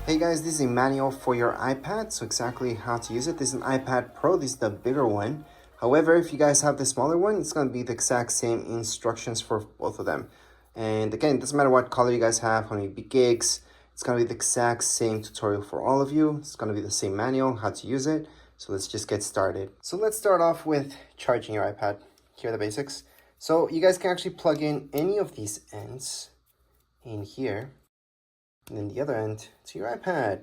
Hey guys, this is a manual for your iPad, so exactly how to use it. This is an iPad Pro, this is the bigger one. However, if you guys have the smaller one, it's going to be the exact same instructions for both of them. And again, it doesn't matter what color you guys have, how many big gigs, it's going to be the exact same tutorial for all of you. It's going to be the same manual, how to use it. So let's just get started. So let's start off with charging your iPad. Here are the basics. So you guys can actually plug in any of these ends in here. And then the other end to your iPad.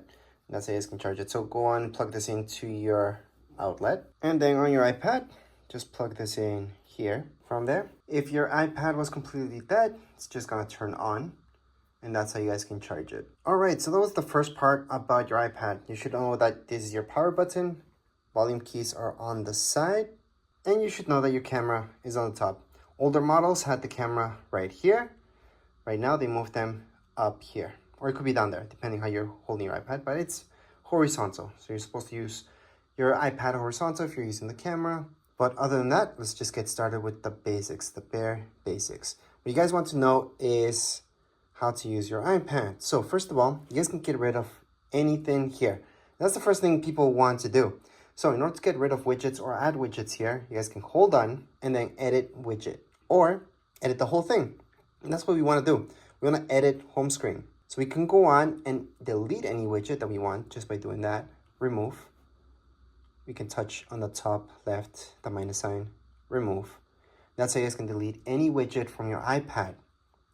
That's how you guys can charge it. So go on, plug this into your outlet. And then on your iPad, just plug this in here from there. If your iPad was completely dead, it's just gonna turn on. And that's how you guys can charge it. All right, so that was the first part about your iPad. You should know that this is your power button. Volume keys are on the side. And you should know that your camera is on the top. Older models had the camera right here. Right now, they moved them up here. Or it could be down there, depending how you're holding your iPad, but it's horizontal. So you're supposed to use your iPad horizontal if you're using the camera. But other than that, let's just get started with the basics, the bare basics. What you guys want to know is how to use your iPad. So first of all, you guys can get rid of anything here. That's the first thing people want to do. So in order to get rid of widgets or add widgets here, you guys can hold on and then edit widget or edit the whole thing. And that's what we want to do. We want to edit home screen. So we can go on and delete any widget that we want just by doing that. Remove. We can touch on the top left, the minus sign, remove. That's how you guys can delete any widget from your iPad.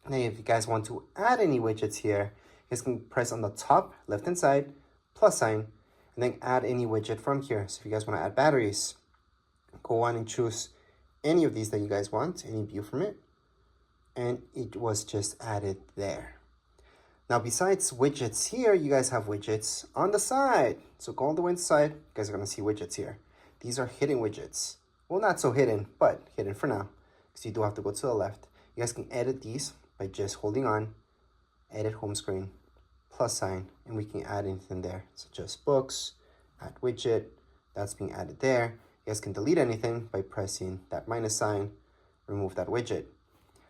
Now, if you guys want to add any widgets here, you guys can press on the top left hand side, plus sign, and then add any widget from here. So if you guys want to add batteries, go on and choose any of these that you guys want, any view from it. And it was just added there. Now, besides widgets here, you guys have widgets on the side. So go all the way inside, you guys are gonna see widgets here. These are hidden widgets. Well, not so hidden, but hidden for now, because you do have to go to the left. You guys can edit these by just holding on, edit home screen, plus sign, and we can add anything there, such as books, add widget, that's being added there. You guys can delete anything by pressing that minus sign, remove that widget.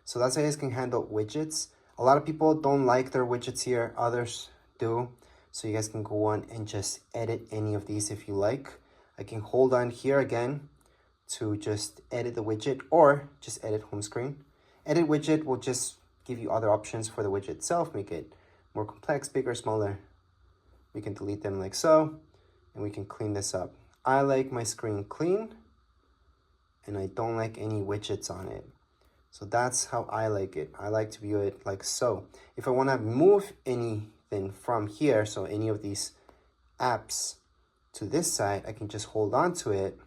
So that's how you guys can handle widgets. A lot of people don't like their widgets here, others do. So you guys can go on and just edit any of these if you like. I can hold on here again to just edit the widget or just edit home screen. Edit widget will just give you other options for the widget itself, make it more complex, bigger, smaller. We can delete them like so, and we can clean this up. I like my screen clean, and I don't like any widgets on it. So that's how I like it. I like to view it like so. If I want to move anything from here, so any of these apps to this side, I can just hold on to it,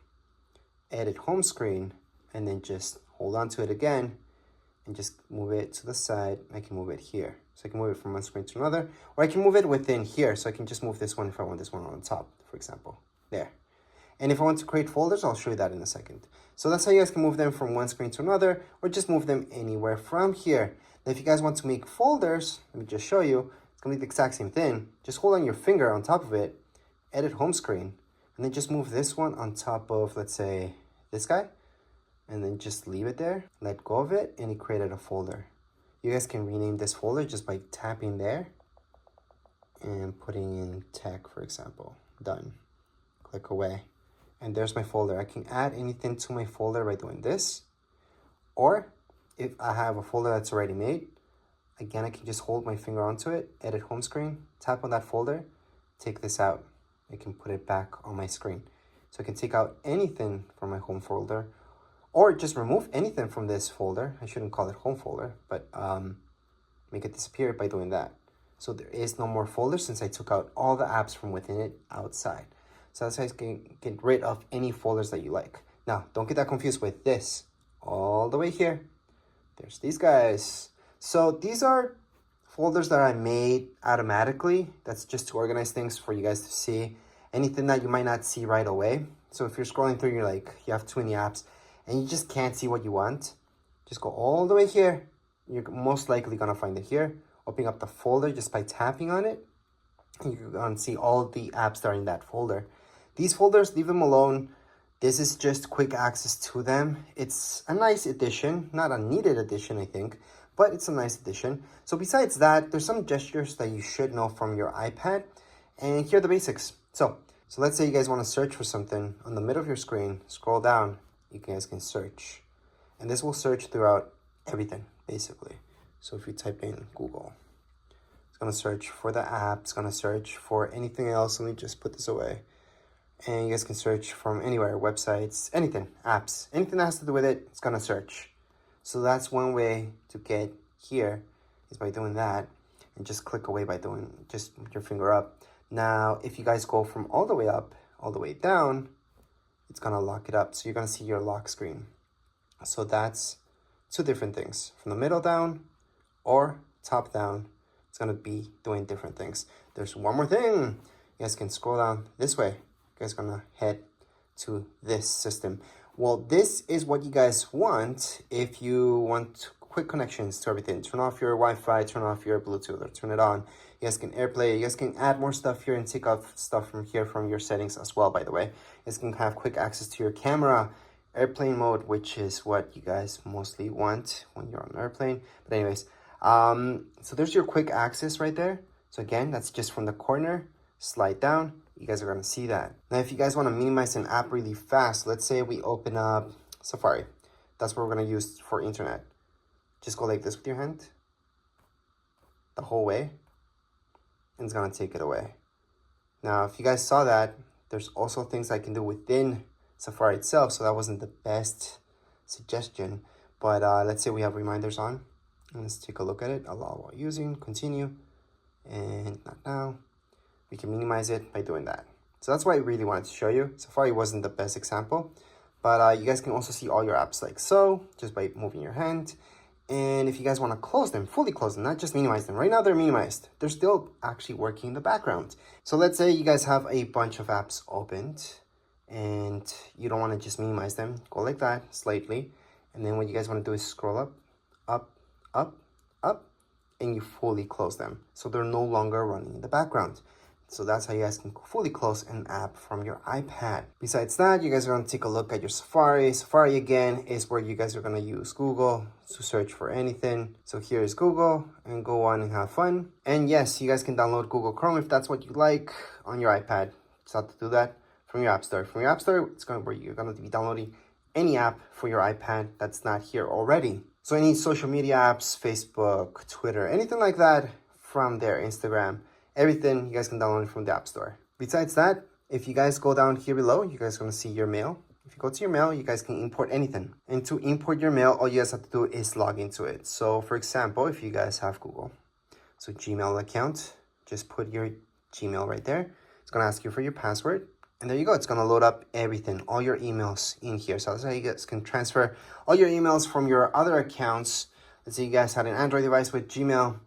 edit home screen, and then just hold on to it again and just move it to the side. I can move it here. So I can move it from one screen to another, or I can move it within here. So I can just move this one if I want this one on the top, for example, there. And if I want to create folders, I'll show you that in a second. So that's how you guys can move them from one screen to another, or just move them anywhere from here. Now, if you guys want to make folders, let me just show you. It's gonna be the exact same thing. Just hold on your finger on top of it, edit home screen, and then just move this one on top of, let's say, this guy, and then just leave it there, let go of it, and it created a folder. You guys can rename this folder just by tapping there and putting in tech, for example. Done. Click away. And there's my folder. I can add anything to my folder by doing this. Or if I have a folder that's already made, again, I can just hold my finger onto it, edit home screen, tap on that folder, take this out. I can put it back on my screen. So I can take out anything from my home folder or just remove anything from this folder. I shouldn't call it home folder, but make it disappear by doing that. So there is no more folder since I took out all the apps from within it outside. So that's how you can get rid of any folders that you like. Now, don't get that confused with this. All the way here, there's these guys. So these are folders that I made automatically. That's just to organize things for you guys to see. Anything that you might not see right away. So if you're scrolling through, you're like, you have too many apps, and you just can't see what you want. Just go all the way here. You're most likely gonna find it here. Opening up the folder just by tapping on it. And you're gonna see all the apps that are in that folder. These folders, leave them alone. This is just quick access to them. It's a nice addition, not a needed addition, I think, but it's a nice addition. So besides that, there's some gestures that you should know from your iPad. And here are the basics. So let's say you guys want to search for something on the middle of your screen, scroll down, you guys can search. And this will search throughout everything, basically. So if you type in Google, it's gonna search for the app, it's gonna search for anything else. Let me just put this away. And you guys can search from anywhere, websites, anything, apps, anything that has to do with it, it's gonna search. So that's one way to get here is by doing that, and just click away by doing just your finger up. Now, if you guys go from all the way up, all the way down, it's gonna lock it up. So you're gonna see your lock screen. So that's two different things. From the middle down or top down, it's gonna be doing different things. There's one more thing. You guys can scroll down this way. You guys are gonna head to this system. Well, this is what you guys want if you want quick connections to everything. Turn off your Wi-Fi, turn off your Bluetooth, or turn it on. You guys can AirPlay. You guys can add more stuff here and take off stuff from here from your settings as well, by the way. You guys can have quick access to your camera, airplane mode, which is what you guys mostly want when you're on an airplane. But anyways, so there's your quick access right there. So again, that's just from the corner, slide down. You guys are gonna see that. Now, if you guys wanna minimize an app really fast, let's say we open up Safari. That's what we're gonna use for internet. Just go like this with your hand, the whole way, and it's gonna take it away. Now, if you guys saw that, there's also things I can do within Safari itself, so that wasn't the best suggestion. But let's say we have reminders on. Let's take a look at it. Allow while using, continue, and not now. We can minimize it by doing that. So that's what I really wanted to show you. Safari wasn't the best example, but you guys can also see all your apps like so, just by moving your hand. And if you guys want to close them, fully close them, not just minimize them. Right now they're minimized. They're still actually working in the background. So let's say you guys have a bunch of apps opened and you don't want to just minimize them. Go like that, slightly. And then what you guys want to do is scroll up, up, up, up, and you fully close them. So they're no longer running in the background. So that's how you guys can fully close an app from your iPad. Besides that, you guys are going to take a look at your Safari. Safari, again, is where you guys are going to use Google to search for anything. So here is Google, and go on and have fun. And yes, you guys can download Google Chrome if that's what you like on your iPad. Just have to do that from your App Store. From your App Store, it's going to where you're going to be downloading any app for your iPad that's not here already. So any social media apps, Facebook, Twitter, anything like that from there, Instagram, everything you guys can download from the App Store. Besides that, if you guys go down here below, you guys are going to see your mail. If you go to your mail, you guys can import anything. And to import your mail, all you guys have to do is log into it. So for example, if you guys have Google, so Gmail account, just put your Gmail right there. It's going to ask you for your password. And there you go. It's going to load up everything, all your emails in here. So that's how you guys can transfer all your emails from your other accounts. Let's say you guys had an Android device with Gmail.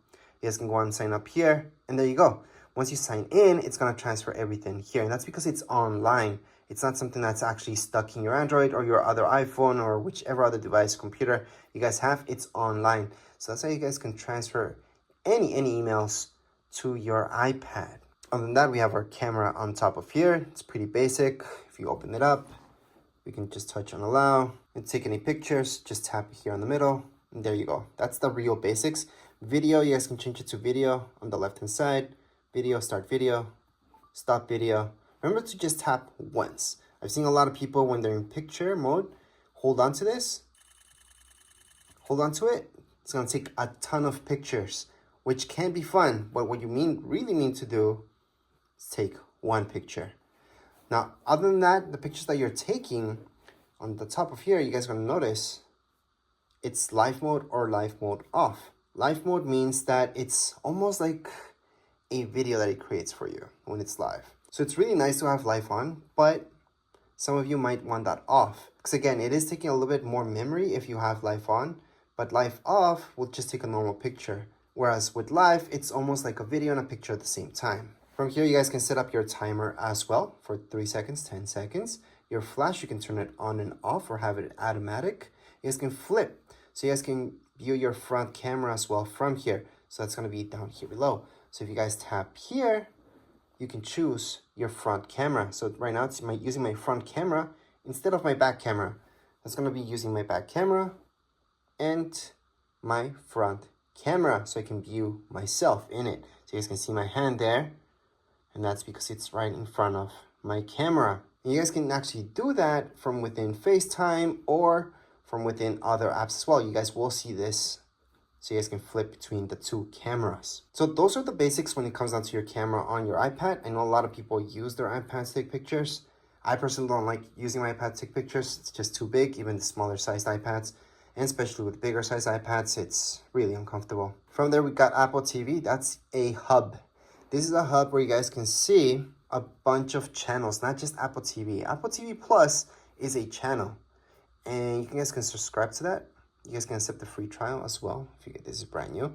You guys can go and sign up here. And there you go. Once you sign in, it's going to transfer everything here. And that's because it's online. It's not something that's actually stuck in your Android or your other iPhone or whichever other device, computer you guys have. It's online. So that's how you guys can transfer any emails to your iPad. Other than that, we have our camera on top of here. It's pretty basic. If you open it up, we can just touch on allow and take any pictures. Just tap here in the middle. And there you go. That's the real basics. Video, you guys can change it to video on the left hand side. Video, start video, stop video. Remember to just tap once. I've seen a lot of people when they're in picture mode, hold on to this. Hold on to it. It's going to take a ton of pictures, which can be fun. But what you really mean to do is take one picture. Now, other than that, the pictures that you're taking on the top of here, you guys are going to notice it's live mode or live mode off. Live mode means that it's almost like a video that it creates for you when it's live. So it's really nice to have live on, but some of you might want that off. Because again, it is taking a little bit more memory if you have live on, but live off will just take a normal picture. Whereas with live, it's almost like a video and a picture at the same time. From here, you guys can set up your timer as well for 3 seconds, 10 seconds. Your flash, you can turn it on and off or have it automatic. You guys can flip. So you guys can view your front camera as well from here. So that's going to be down here below. So if you guys tap here, you can choose your front camera. So right now it's using my front camera instead of my back camera. That's going to be using my back camera and my front camera so I can view myself in it. So you guys can see my hand there. and that's because it's right in front of my camera. And you guys can actually do that from within FaceTime or from within other apps as well. You guys will see this, so you guys can flip between the two cameras. So those are the basics when it comes down to your camera on your iPad. I know a lot of people use their iPad to take pictures. I personally don't like using my iPad to take pictures. It's just too big, even the smaller sized iPads. And especially with bigger sized iPads, it's really uncomfortable. From there, we got Apple TV. That's a hub. This is a hub where you guys can see a bunch of channels, not just Apple TV. Apple TV Plus is a channel, and you guys can subscribe to that. You guys can accept the free trial as well if you get this is brand new.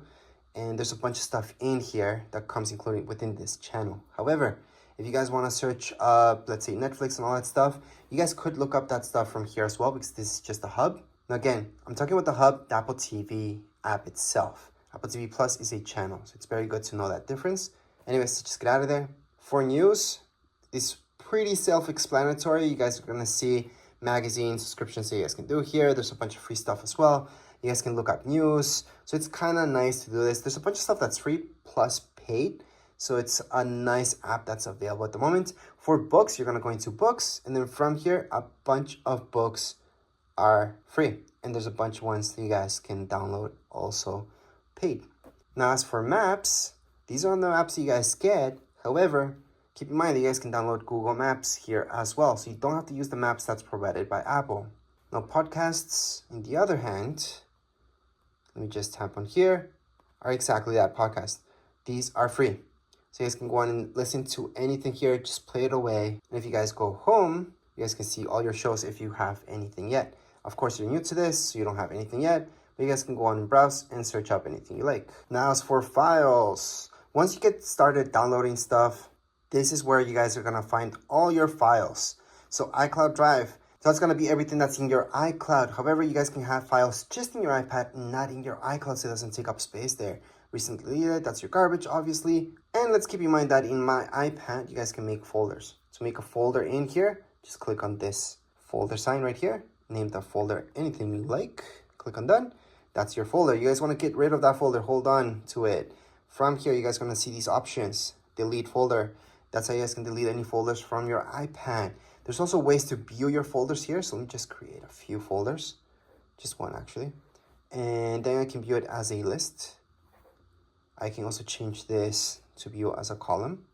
And there's a bunch of stuff in here that comes included within this channel. However, if you guys want to search up, let's say Netflix and all that stuff, you guys could look up that stuff from here as well, because this is just a hub. Now again, I'm talking about the hub, the Apple TV app itself. Apple TV Plus is a channel, so it's very good to know that difference. Anyways, just get out of there. For news, it's pretty self-explanatory. You guys are going to see magazines, subscriptions that you guys can do here. There's a bunch of free stuff as well. You guys can look up news. So it's kind of nice to do this. There's a bunch of stuff that's free plus paid. So it's a nice app that's available at the moment. For books, you're going to go into books. And then from here, a bunch of books are free. And there's a bunch of ones that you guys can download also paid. Now, as for maps, these are the maps you guys get. However, keep in mind that you guys can download Google Maps here as well. So you don't have to use the maps that's provided by Apple. Now, podcasts, on the other hand, let me just tap on here, are exactly that, podcast. These are free. So you guys can go on and listen to anything here, just play it away. And if you guys go home, you guys can see all your shows if you have anything yet. Of course, you're new to this, so you don't have anything yet, but you guys can go on and browse and search up anything you like. Now, as for files, once you get started downloading stuff, this is where you guys are gonna find all your files. So iCloud Drive, so that's gonna be everything that's in your iCloud. However, you guys can have files just in your iPad, not in your iCloud, so it doesn't take up space there. Recently deleted, that's your garbage, obviously. And let's keep in mind that in my iPad, you guys can make folders. To make a folder in here, just click on this folder sign right here. Name the folder anything you like. Click on done. That's your folder. You guys want to get rid of that folder, hold on to it. From here, you guys are going to see these options. Delete folder. That's how you guys can delete any folders from your iPad. There's also ways to view your folders here. So let me just create a few folders. Just one, actually. And then I can view it as a list. I can also change this to view as a column.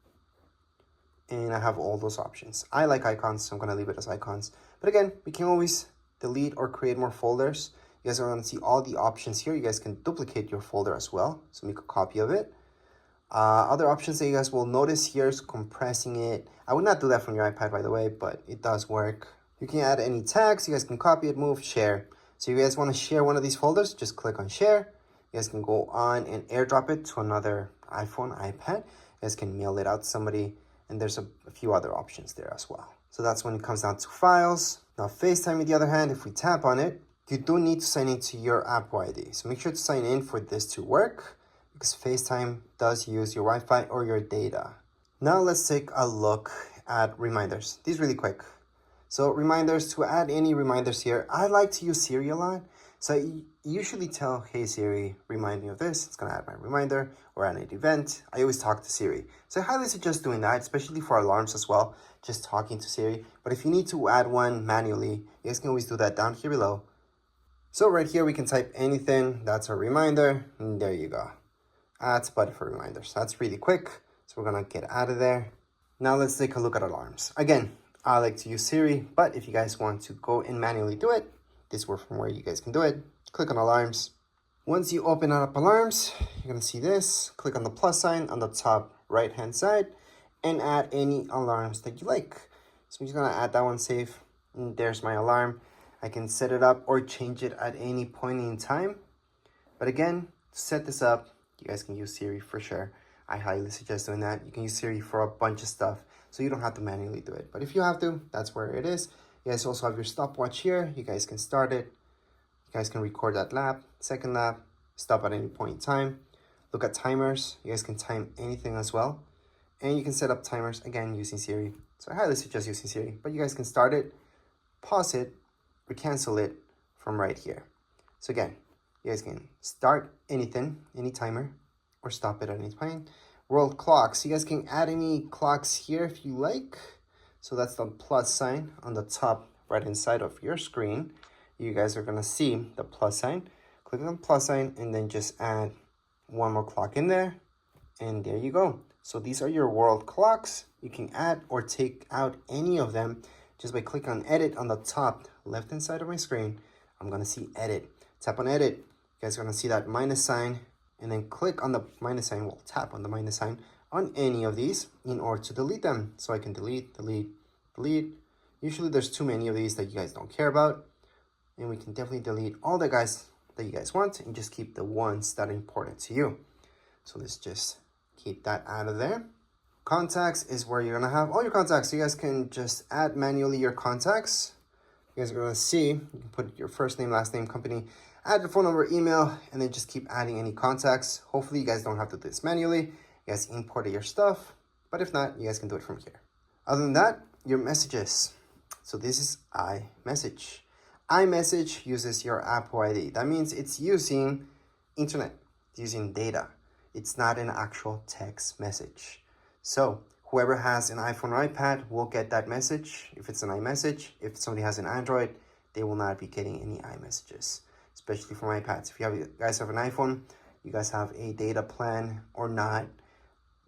And I have all those options. I like icons, so I'm going to leave it as icons. But again, we can always delete or create more folders. You guys are going to see all the options here. You guys can duplicate your folder as well. So make a copy of it. Other options that you guys will notice here is compressing it. I would not do that from your iPad, by the way, but it does work. You can add any tags. You guys can copy it, move, share. So you guys want to share one of these folders, just click on share. You guys can go on and airdrop it to another iPhone, iPad. You guys can mail it out to somebody. And there's a few other options there as well. So that's when it comes down to files. Now, FaceTime, on the other hand, if we tap on it, you do need to sign into your Apple ID. So make sure to sign in for this to work, because FaceTime does use your Wi-Fi or your data. Now let's take a look at reminders. These really quick. So reminders, to add any reminders here, I like to use Siri a lot. So I usually tell, hey Siri, remind me of this. It's gonna add my reminder, or add an event. I always talk to Siri. So I highly suggest doing that, especially for alarms as well, just talking to Siri. But if you need to add one manually, you guys can always do that down here below. So right here, we can type anything. That's a reminder, and there you go. Add button for reminders. That's really quick. So we're gonna get out of there. Now let's take a look at alarms. Again, I like to use Siri, but if you guys want to go and manually do it, this is from where you guys can do it. Click on alarms. Once you open up alarms, you're gonna see this. Click on the plus sign on the top right hand side and add any alarms that you like. So I'm just gonna add that one, save. And there's my alarm. I can set it up or change it at any point in time. But again, to set this up, you guys can use Siri for sure. I highly suggest doing that. You can use Siri for a bunch of stuff, so you don't have to manually do it. But if you have to, that's where it is. You guys also have your stopwatch here. You guys can start it. You guys can record that lap, second lap, stop at any point in time. Look at timers. You guys can time anything as well. And you can set up timers, again, using Siri. So I highly suggest using Siri. But you guys can start it, pause it, or cancel it from right here. So again, you guys can start anything, any timer, or stop it at any point. world clocks. You guys can add any clocks here if you like. So that's the plus sign on the top right hand side of your screen. You guys are gonna see the plus sign. Click on the plus sign and then just add one more clock in there. And there you go. So these are your world clocks. You can add or take out any of them just by clicking on edit on the top left hand side of my screen. I'm gonna see edit. Tap on edit. You guys are gonna see that minus sign, and then click on the minus sign. Well, tap on the minus sign on any of these in order to delete them. So I can delete. Usually there's too many of these that you guys don't care about, and we can definitely delete all the guys that you guys want and just keep the ones that are important to you. So let's just keep that out of there. Contacts is where you're gonna have all your contacts. You guys can just add manually your contacts. You guys are gonna see, you can put your first name, last name, company, add your phone number, email, and then just keep adding any contacts. Hopefully you guys don't have to do this manually. You guys import your stuff, but if not, you guys can do it from here. Other than that, your messages. So this is iMessage. iMessage uses your Apple ID. That means it's using internet, it's using data. It's not an actual text message. So whoever has an iPhone or iPad will get that message if it's an iMessage. If somebody has an Android, they will not be getting any iMessages, especially from iPads. If you guys have an iPhone, you guys have a data plan or not,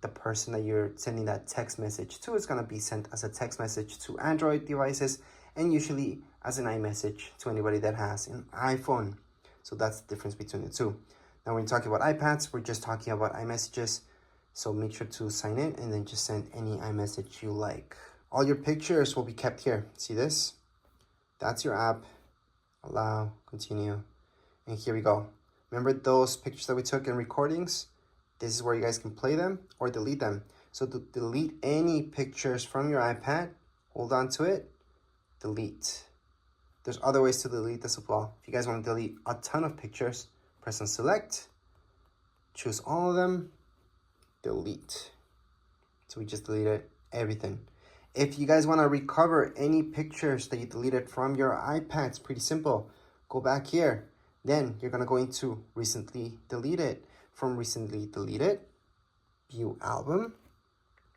the person that you're sending that text message to is going to be sent as a text message to Android devices and usually as an iMessage to anybody that has an iPhone. So that's the difference between the two. Now, when you're talking about iPads, we're just talking about iMessages. So make sure to sign in and then just send any iMessage you like. All your pictures will be kept here. See this? That's your app. Allow, continue. And here we go. Remember those pictures that we took in recordings? This is where you guys can play them or delete them. So to delete any pictures from your iPad, hold on to it, delete. There's other ways to delete this as well. If you guys want to delete a ton of pictures, press on select, choose all of them, delete. So we just deleted everything. If you guys want to recover any pictures that you deleted from your iPad, it's pretty simple. Go back here. Then you're going to go into recently deleted. From recently deleted, view album,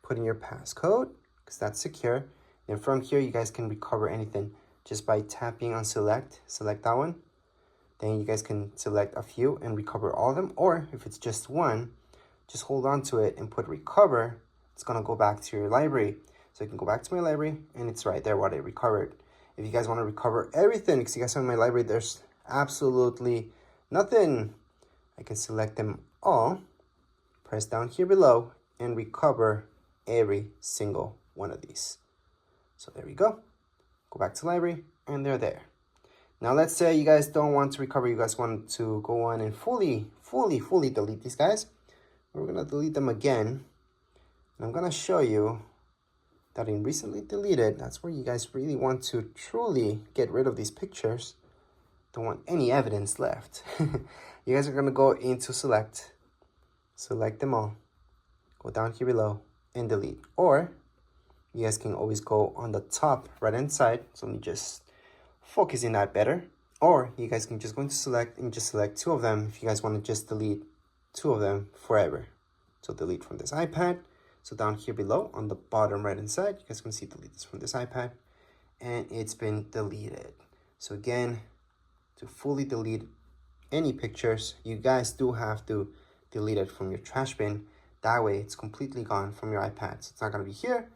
put in your passcode because that's secure. And from here, you guys can recover anything just by tapping on select that one. Then you guys can select a few and recover all of them. Or if it's just one, just hold on to it and put recover. It's going to go back to your library. So you can go back to my library and it's right there what I recovered. If you guys want to recover everything, because you guys have in my library, there's absolutely nothing. I can select them all, press down here below, and recover every single one of these. So there we go. Go back to library, and they're there. Now let's say you guys don't want to recover, you guys want to go on and fully delete these guys. We're gonna delete them again. And I'm gonna show you that in recently deleted, that's where you guys really want to truly get rid of these pictures. Don't want any evidence left. You guys are gonna go into select them all, go down here below and delete. Or you guys can always go on the top right hand side. So let me just focus in that better. Or you guys can just go into select and just select two of them if you guys want to just delete two of them forever. So delete from this iPad. So down here below on the bottom right hand side, you guys can see delete this from this iPad, and it's been deleted. So again, to fully delete any pictures, you guys do have to delete it from your trash bin. That way it's completely gone from your iPad. So it's not going to be here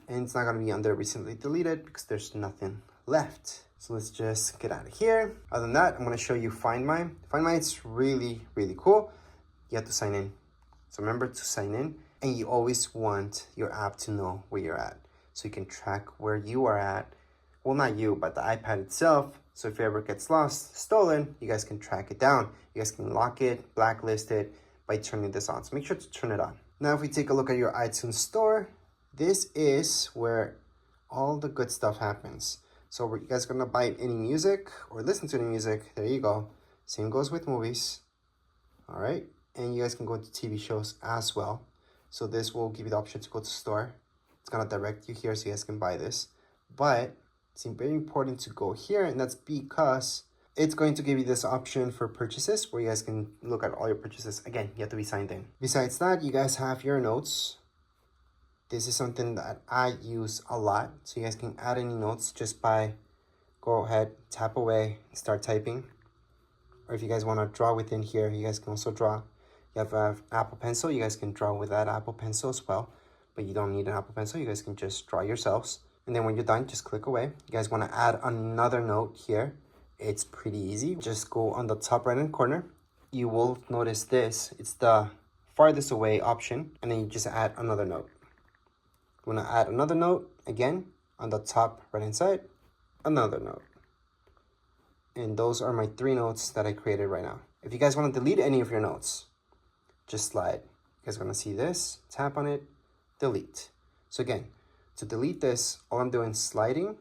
and it's not going to be under recently deleted because there's nothing left. So let's just get out of here. Other than that, I'm going to show you Find My. Find My, it's really cool. You have to sign in. So remember to sign in, and you always want your app to know where you're at so you can track where you are at. Well, not you, but the iPad itself. So if it ever gets lost, stolen, you guys can track it down. You guys can lock it, blacklist it by turning this on. So make sure to turn it on. Now, if we take a look at your iTunes store, this is where all the good stuff happens. So you guys are gonna buy any music or listen to any music, there you go. Same goes with movies, all right? And you guys can go to TV shows as well. So this will give you the option to go to store. It's gonna direct you here so you guys can buy this. But it's very important to go here, and that's because it's going to give you this option for purchases where you guys can look at all your purchases. Again, you have to be signed in. Besides that, you guys have your notes. This is something that I use a lot. So you guys can add any notes just by go ahead, tap away, start typing. Or if you guys want to draw within here, you guys can also draw. You have an Apple Pencil, you guys can draw with that Apple Pencil as well. But you don't need an Apple Pencil, you guys can just draw yourselves. And then when you're done, just click away. You guys want to add another note here. It's pretty easy. Just go on the top right hand corner. You will notice this. It's the farthest away option. And then you just add another note. You want to add another note. Again, on the top right hand side, another note. And those are my 3 notes that I created right now. If you guys want to delete any of your notes, just slide. You guys are going to see this. Tap on it. Delete. So again, to delete this, all I'm doing is sliding.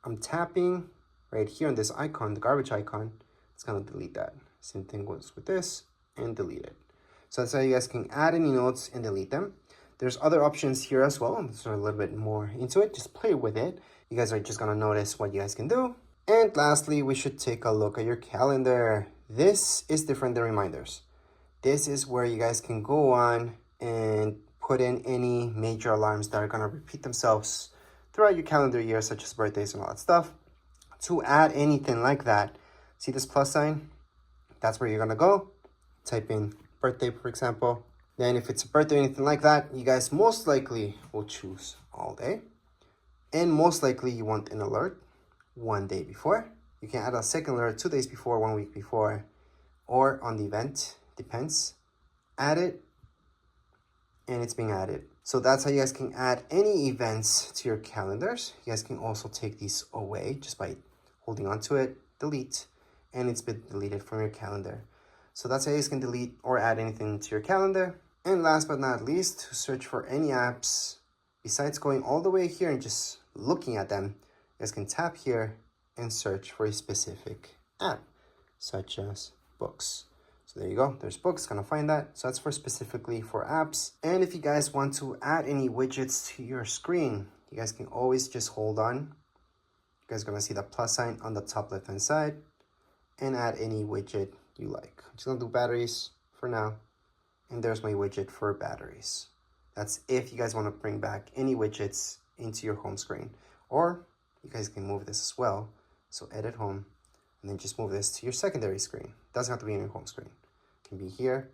I'm tapping right here on this icon, the garbage icon. It's going to delete that. Same thing goes with this and delete it. So that's how you guys can add any notes and delete them. There's other options here as well. So a little bit more into it. Just play with it. You guys are just going to notice what you guys can do. And lastly, we should take a look at your calendar. This is different than reminders. This is where you guys can go on and put in any major alarms that are going to repeat themselves throughout your calendar year, such as birthdays and all that stuff. To add anything like that, see this plus sign? That's where you're going to go. Type in birthday, for example. Then if it's a birthday or anything like that, you guys most likely will choose all day. And most likely you want an alert 1 day before. You can add a second alert 2 days before, 1 week before, or on the event, depends. Add it, and it's being added. So that's how you guys can add any events to your calendars. You guys can also take these away just by holding on to it, delete, and it's been deleted from your calendar. So that's how you guys can delete or add anything to your calendar. And last but not least, to search for any apps, besides going all the way here and just looking at them, you guys can tap here and search for a specific app, such as books. So there you go, there's books, gonna find that. So that's for specifically for apps. And if you guys want to add any widgets to your screen, you guys can always just hold on. You guys are gonna see the plus sign on the top left hand side and add any widget you like. I'm just gonna do batteries for now. And there's my widget for batteries. That's if you guys wanna bring back any widgets into your home screen. Or you guys can move this as well. So edit home, and then just move this to your secondary screen. Doesn't have to be in your home screen. It can be here.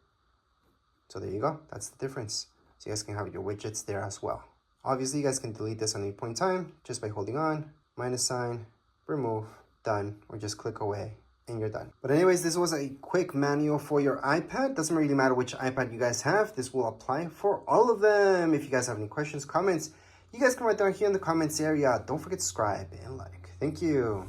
So there you go. That's the difference. So you guys can have your widgets there as well. Obviously, you guys can delete this on any point in time just by holding on, minus sign, remove, done, or just click away and you're done. But anyways, this was a quick manual for your iPad. Doesn't really matter which iPad you guys have. This will apply for all of them. If you guys have any questions, comments, you guys can write down here in the comments area. Don't forget to subscribe and like. Thank you.